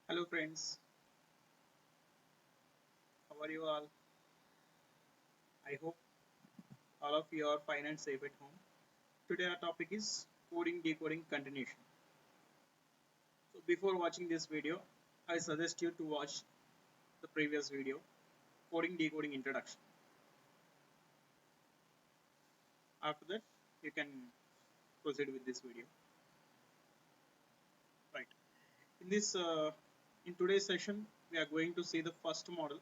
Hello friends, how are you all? I hope all of you are fine and safe at home. Today our topic is coding decoding continuation. So before watching this video, I suggest you to watch the previous video, coding decoding introduction. After that, you can proceed with this video. Right. In this in today's session, we are going to see the first model.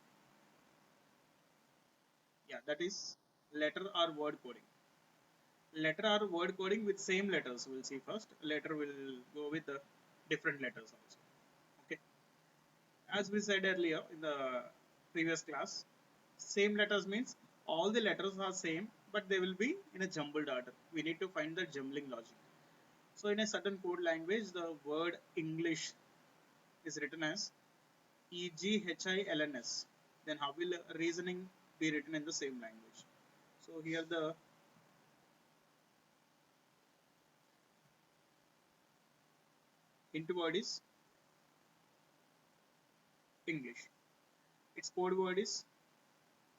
Yeah, that is letter or word coding. Letter or word coding with same letters. We'll see first. Letter will go with the different letters also. Okay. As we said earlier in the previous class, same letters means all the letters are same, but they will be in a jumbled order. We need to find the jumbling logic. So in a certain code language, the word English is written as EGHILNS. Then how will reasoning be written in the same language? So here the hint word is English. Its code word is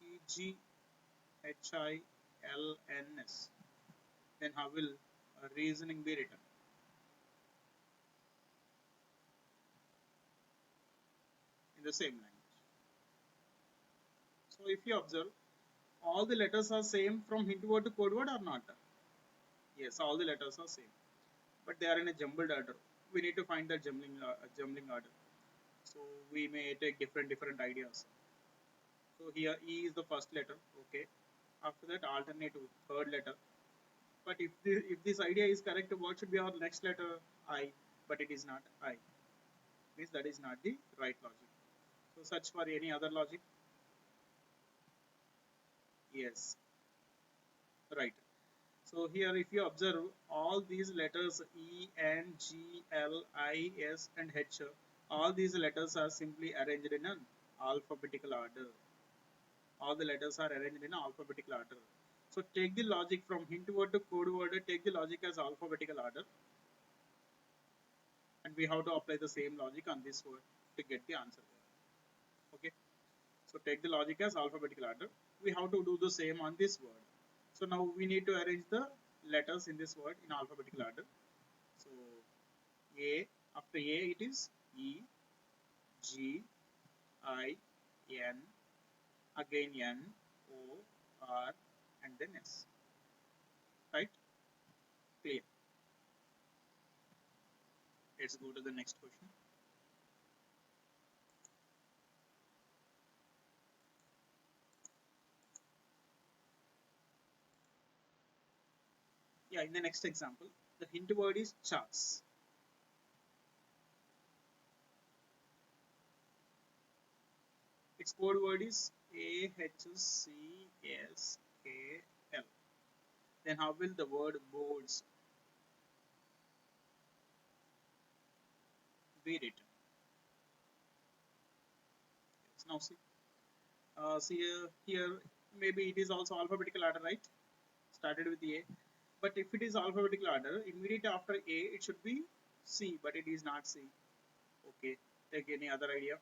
EGHILNS. Then how will reasoning be written? In the same language. So if you observe, all the letters are same from hint word to code word or not? Yes, all the letters are same, but they are in a jumbled order. We need to find the jumbling order. So we may take different ideas. So here E is the first letter. Okay. After that, alternate to third letter. But if this idea is correct, what should be our next letter? I. But it is not I. Means that is not the right logic. So search for any other logic. Yes. Right. So here if you observe all these letters E, N, G, L, I, S and H, all these letters are simply arranged in an alphabetical order. All the letters are arranged in alphabetical order. So take the logic from hint word to code word, take the logic as alphabetical order, and we have to apply the same logic on this word to get the answer. Okay. So take the logic as alphabetical order. We have to do the same on this word. So now we need to arrange the letters in this word in alphabetical order. So A, after A it is E, G, I, N, again N, O, R and then S. Right? Clear. Let's go to the next question. Yeah, in the next example, the hint word is charts. Its code word is AHCSKL. Then how will the word boards be written? Let's now see. Here maybe it is also alphabetical order, right? Started with A. But if it is alphabetical order, immediately after A it should be C, but it is not C. Okay. Take any other idea.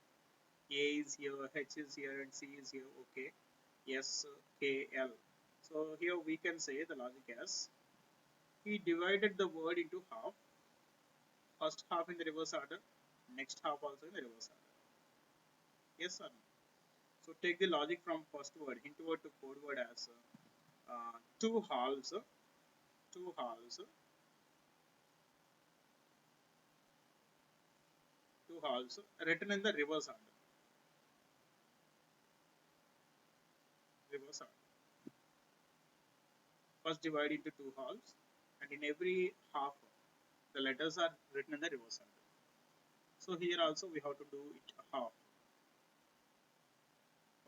A is here, H is here, and C is here. Okay. S, K, L. So here we can say the logic as he divided the word into half. First half in the reverse order, next half also in the reverse order. Yes or no? So take the logic from first word, hint word to code word as two halves, two halves, two halves written in the reverse order. Reverse order. First divide into two halves, and in every half, the letters are written in the reverse order. So here also we have to do it half.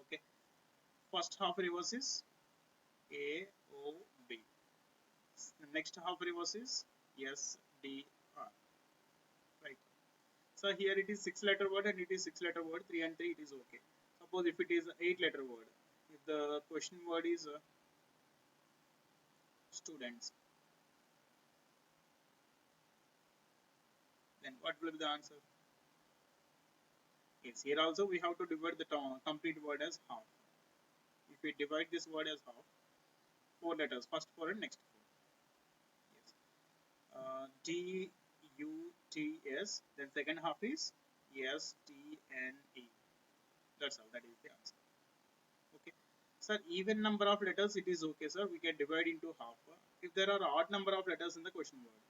Okay. First half reverse is A O B. The next half reverse is S D R. Right. So here it is 6 letter word and it is 6 letter word, 3 and 3 it is okay. Suppose if it is 8 letter word, if the question word is students, then what will be the answer? Yes, here also we have to divide the complete word as half. If we divide this word as half, 4 letters, first 4 and next 4. Yes. D U T S. Then second half is S T N E. That's all. That is the answer. Okay. Sir, even number of letters it is okay, sir. We can divide into half. If there are odd number of letters in the question word,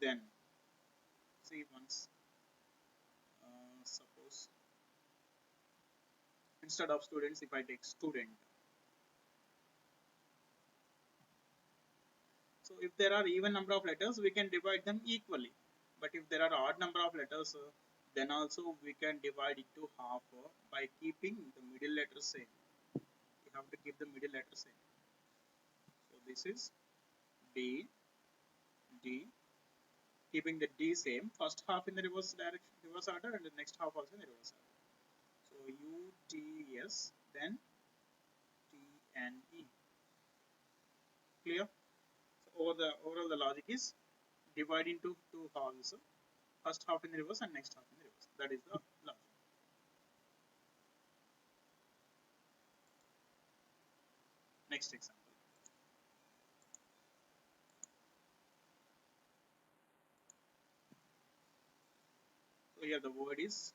then see once. Suppose instead of students, if I take student. So if there are even number of letters, we can divide them equally. But if there are odd number of letters, then also we can divide it to half by keeping the middle letter same. We have to keep the middle letter same. So this is D, D, keeping the D same. First half in the reverse direction, reverse order, and the next half also in the reverse order. So U, T, S, then T, N, E. Clear? So overall the logic is divide into two halves. First half in the reverse and next half in the reverse. That is the logic. Next example. So here the word is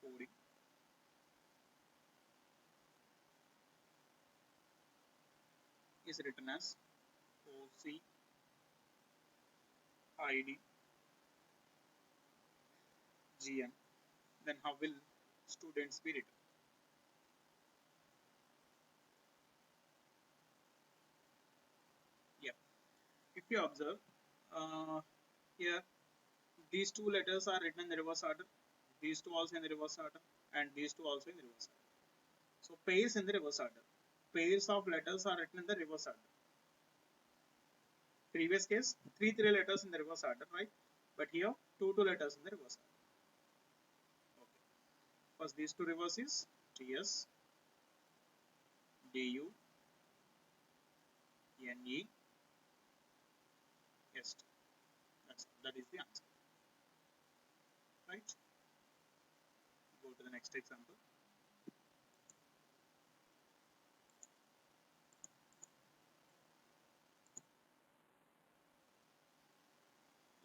coding. Is written as OC ID GN. Then how will students be written? Yeah. If you observe, here these two letters are written in the reverse order. These two also in the reverse order, and these two also in the reverse order. So pairs in the reverse order. Pairs of letters are written in the reverse order. Previous case, three letters in the reverse order, right? But here, two letters in the reverse order. Okay. First, these two reverses, TS, DU, NE, ST. That is the answer, right? Go to the next example.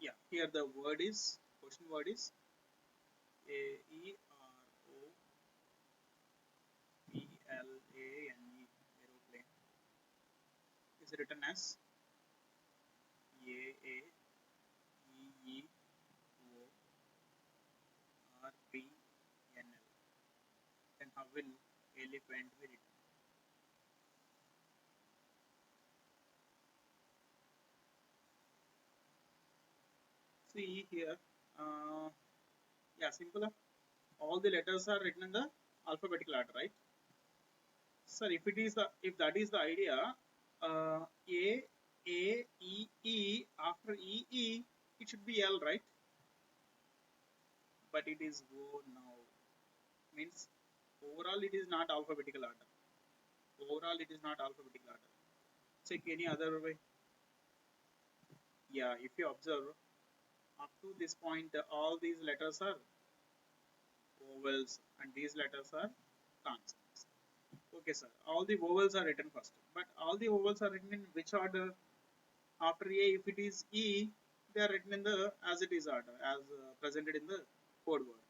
Yeah, here the word is, question word is aeroplane, aeroplane, is written as AAEEORPNL. Then how will elephant be written? See here, yeah, simple. All the letters are written in the alphabetical order, right? Sir, if that is the idea, A E E, after E E it should be L, right? But it is O now. Means overall it is not alphabetical order. Overall it is not alphabetical order. Check any other way. Yeah, if you observe up to this point, all these letters are vowels and these letters are consonants. Okay, sir. All the vowels are written first, but all the vowels are written in which order? After A, if it is E, they are written in the as it is order, as presented in the code word.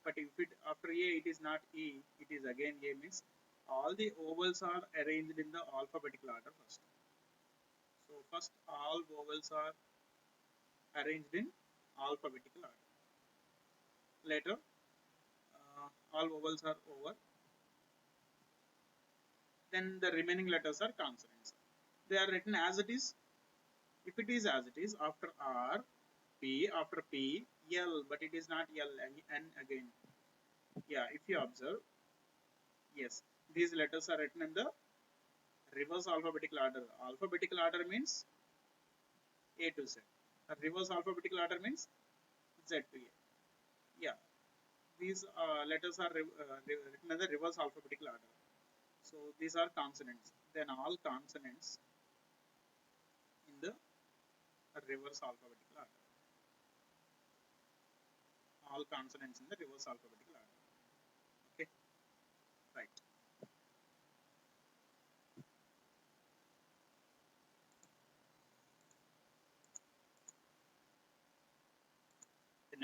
But if it after A it is not E, it is again A, means all the vowels are arranged in the alphabetical order first. So first all vowels are arranged in alphabetical order. Later, all vowels are over. Then the remaining letters are consonants. They are written as it is. If it is as it is, after R, P, after P, L, but it is not L, N again. Yeah, if you observe, yes, these letters are written in the reverse alphabetical order. Alphabetical order means A to Z. Reverse alphabetical order means Z to A. Yeah, these letters are written in the reverse alphabetical order. So these are consonants. Then all consonants in the reverse alphabetical order. All consonants in the reverse alphabetical order.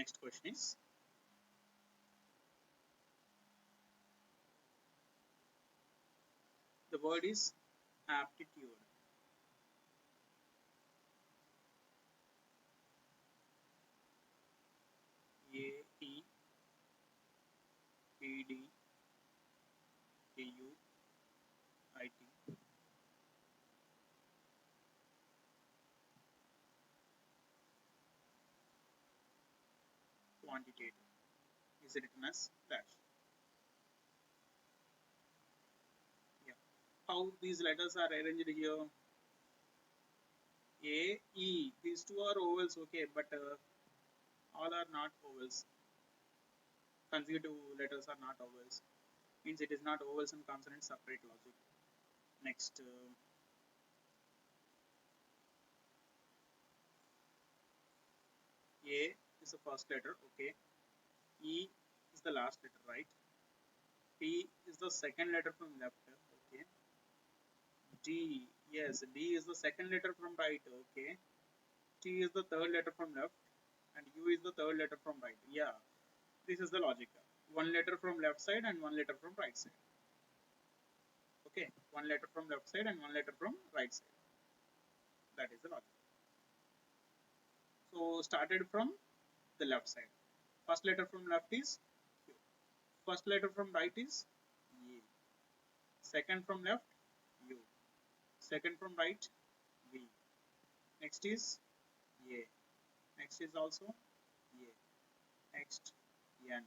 Next question is, the word is aptitude. AEPDTUIT. Quantitative is written as dash. Yeah. How these letters are arranged here? A, E. These two are vowels, okay, but all are not vowels. Consecutive letters are not vowels. Means it is not vowels and consonants separate logic. Next, A is the first letter, okay. E is the last letter, right? P is the second letter from left, okay. D, yes, D is the second letter from right, okay. T is the third letter from left, and U is the third letter from right. Yeah, this is the logic. One letter from left side and one letter from right side. Okay, one letter from left side and one letter from right side. That is the logic. So started from the left side. First letter from left is Q. First letter from right is E. Second from left, U. Second from right, V. Next is A. Next is also A. Next N,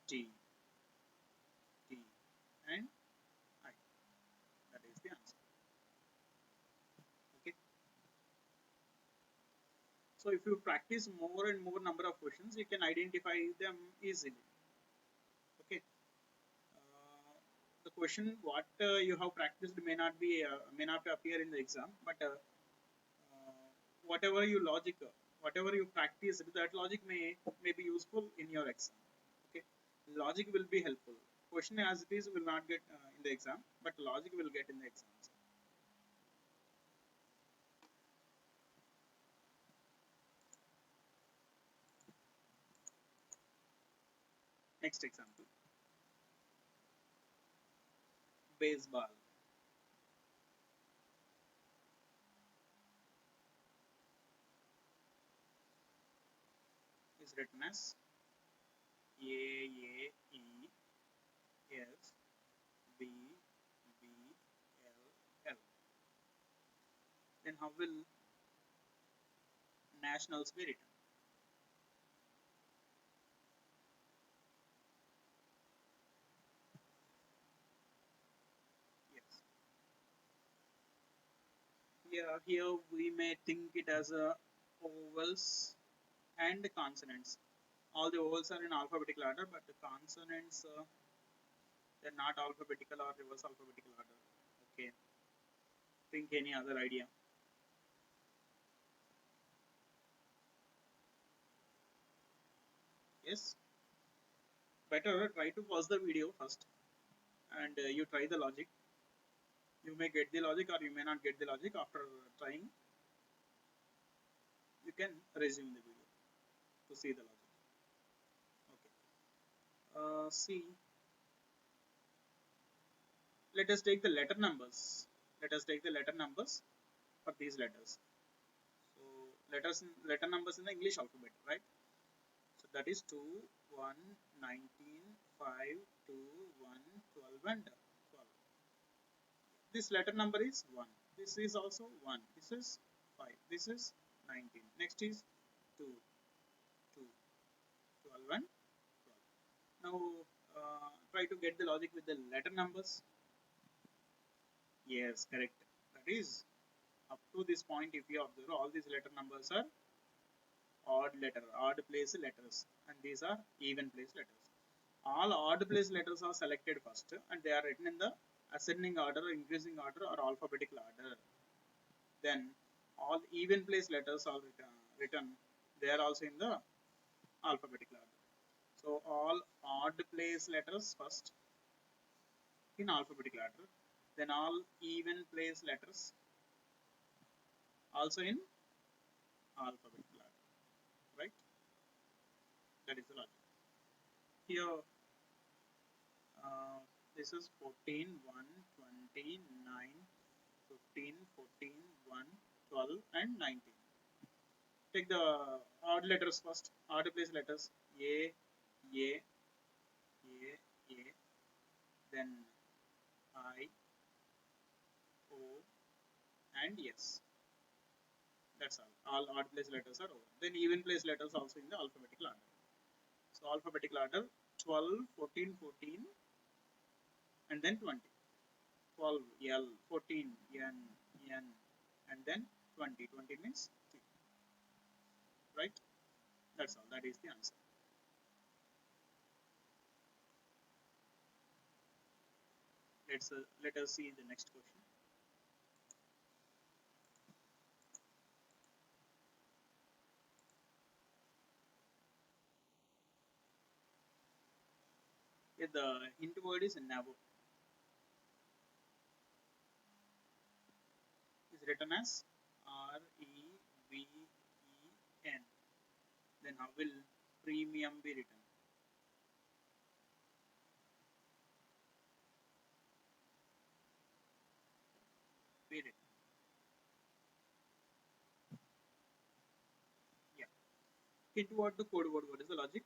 T, T, and I. That is the answer. Okay. So if you practice more and more number of questions, you can identify them easily. Okay. The question what you have practiced may not appear in the exam, but whatever you logic, whatever you practice, that logic may be useful in your exam. Okay, logic will be helpful. Question as it is will not get in the exam, but logic will get in the exams. Next example, baseball is written as AAESBBLL. Then how will nationals be written? Yes. Yeah, here we may think it as a vowels and consonants. All the vowels are in alphabetical order, but the consonants they're not alphabetical or reverse alphabetical order. Okay. Think any other idea? Yes. Better try to pause the video first and you try the logic. You may get the logic or you may not get the logic. After trying, you can resume the video to see the logic. Okay. See, let us take the letter numbers. Let us take the letter numbers for these letters. So letter numbers in the English alphabet, right? So that is 2, 1, 19, 5, 2, 1, 12 and 12. This letter number is 1. This is also 1. This is 5. This is 19. Next is 2, 2, 12 and 12. Now try to get the logic with the letter numbers. Yes, correct. That is up to this point, if you observe, all these letter numbers are odd place letters, and these are even place letters. All odd place letters are selected first, and they are written in the ascending order, increasing order, or alphabetical order. Then all even place letters are written. They are also in the alphabetical order. So all odd place letters first in alphabetical order. Then all even place letters also in alphabetical order. Right? That is the logic. Here, this is 14, 1, 20, 9, 15, 14, 1, 12, and 19. Take the odd letters first, odd place letters. A, A, A, A, then I, O, and S. That's all. All odd place letters are over. Then even place letters also in the alphabetical order. So alphabetical order 12, 14, 14, and then 20. 12 L, 14 N, N, and then 20. 20 means 3. Right? That's all. That is the answer. Let us see the next question. Yeah, the hint word is never. Is written as REVEN. Then how will premium be written? Be written. Yeah. Hint word to code word. What is the logic?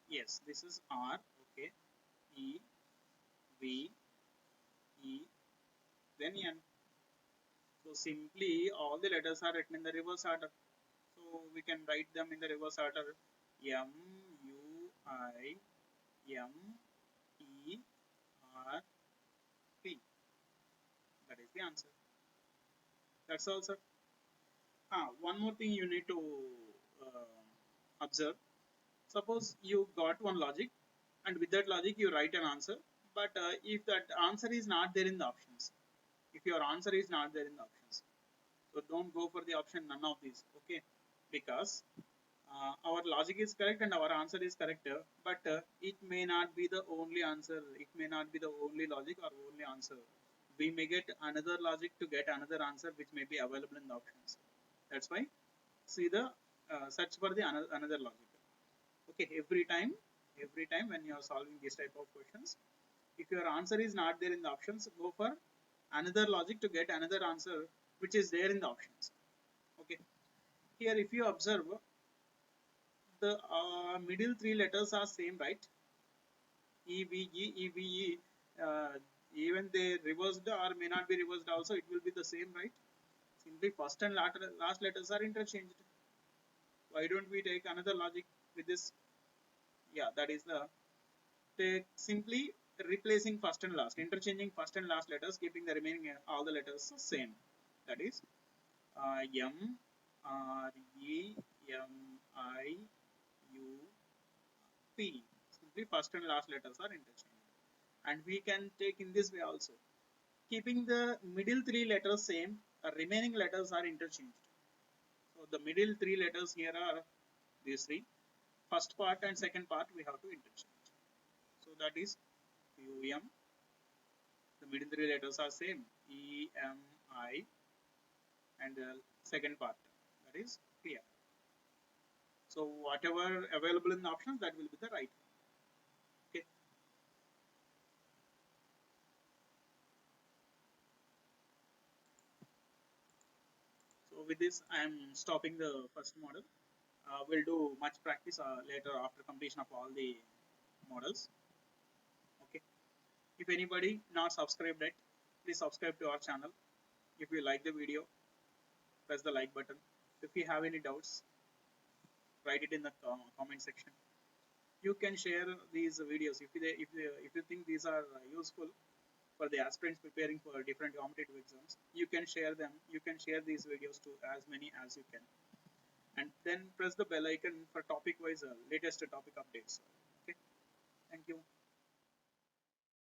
Yes, this is R. Okay. E V E then N. So simply all the letters are written in the reverse order. So we can write them in the reverse order. M U I M E R P. That is the answer. That's all, sir. One more thing you need to observe. Suppose you got one logic, and with that logic you write an answer. But if that answer is not there in the options, if your answer is not there in the options, so don't go for the option none of these. Okay, because our logic is correct and our answer is correct, but it may not be the only answer. It may not be the only logic or only answer. We may get another logic to get another answer which may be available in the options. That's why see the search for the another logic. Okay, every time when you are solving this type of questions, if your answer is not there in the options, go for another logic to get another answer which is there in the options. Okay, here if you observe, the middle three letters are same, right? EVE, even they reversed or may not be reversed also, it will be the same, right? Simply first and last letters are interchanged. Why don't we take another logic with this? Yeah, that is the take simply replacing first and last, interchanging first and last letters, keeping the remaining all the letters same. That is M R E M I U P. Simply first and last letters are interchanged. And we can take in this way also. Keeping the middle three letters same, remaining letters are interchanged. So the middle three letters here are these three. First part and second part we have to interchange. So that is UM. The middle three letters are same, E M I, and the second part, that is PR. So whatever available in the options, that will be the right one. Okay. So with this, I am stopping the first model. We'll do much practice later after completion of all the models. Okay. If anybody not subscribed yet, please subscribe to our channel. If you like the video, press the like button. If you have any doubts, write it in the comment section. You can share these videos if you think these are useful for the aspirants preparing for different competitive exams. You can share them. You can share these videos to as many as you can, and then press the bell icon for topic wise latest topic updates. Okay, thank you.